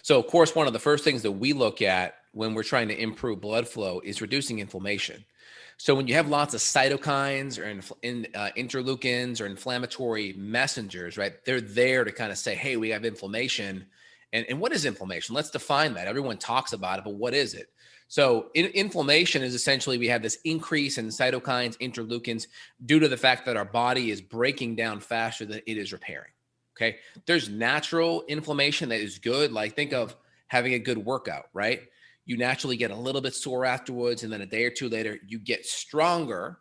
So, of course, one of the first things that we look at when we're trying to improve blood flow is reducing inflammation. So, when you have lots of cytokines or interleukins or inflammatory messengers, right, they're there to kind of say, hey, we have inflammation. And what is inflammation? Let's define that. Everyone talks about it, but what is it? So, inflammation is essentially we have this increase in cytokines, interleukins, due to the fact that our body is breaking down faster than it is repairing. Okay. There's natural inflammation that is good. Like think of having a good workout, right? You naturally get a little bit sore afterwards. And then a day or two later, you get stronger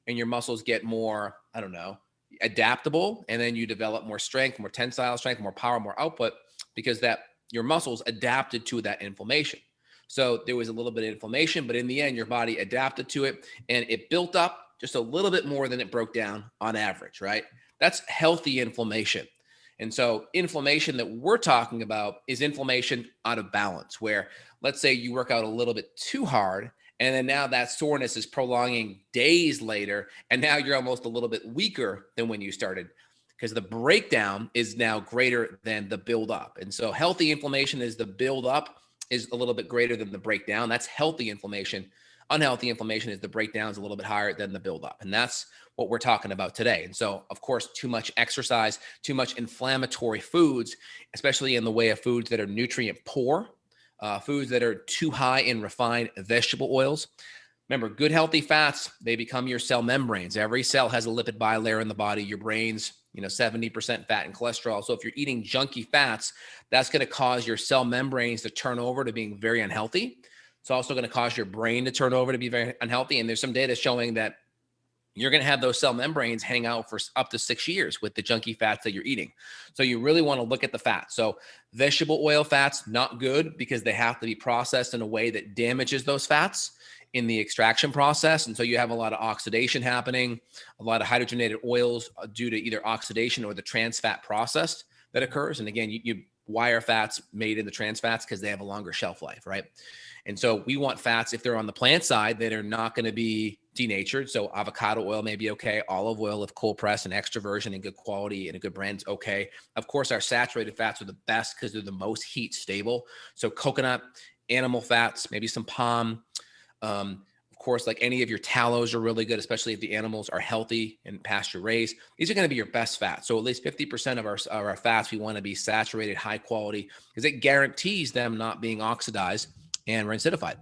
and your muscles get more, I don't know, adaptable. And then you develop more strength, more tensile strength, more power, more output because that your muscles adapted to that inflammation. So there was a little bit of inflammation, but in the end, your body adapted to it and it built up just a little bit more than it broke down on average, right? That's healthy inflammation. And so, inflammation that we're talking about is inflammation out of balance, where let's say you work out a little bit too hard, and then now that soreness is prolonging days later, and now you're almost a little bit weaker than when you started because the breakdown is now greater than the buildup. And so, healthy inflammation is the buildup is a little bit greater than the breakdown. That's healthy inflammation. Unhealthy inflammation is the breakdown is a little bit higher than the buildup. And that's what we're talking about today. And so, of course, too much exercise, too much inflammatory foods, especially in the way of foods that are nutrient poor, foods that are too high in refined vegetable oils. Remember, good healthy fats, they become your cell membranes. Every cell has a lipid bilayer in the body. Your brain's, 70% fat and cholesterol. So if you're eating junky fats, that's going to cause your cell membranes to turn over to being very unhealthy. It's also going to cause your brain to turn over to be very unhealthy. And there's some data showing that you're going to have those cell membranes hang out for up to 6 years with the junky fats that you're eating. So you really want to look at the fat. So vegetable oil fats, not good because they have to be processed in a way that damages those fats in the extraction process. And so you have a lot of oxidation happening, a lot of hydrogenated oils due to either oxidation or the trans fat process that occurs. And again, you wire fats made in the trans fats because they have a longer shelf life, right? And so we want fats, if they're on the plant side, that are not going to be denatured. So avocado oil may be okay. Olive oil, if cold pressed and extra virgin and good quality and a good brand, is okay. Of course, our saturated fats are the best because they're the most heat stable. So coconut, animal fats, maybe some palm. Of course, like any of your tallows are really good, especially if the animals are healthy and pasture raised. These are going to be your best fats. So at least 50% of our fats, we want to be saturated, high quality, because it guarantees them not being oxidized and acidified.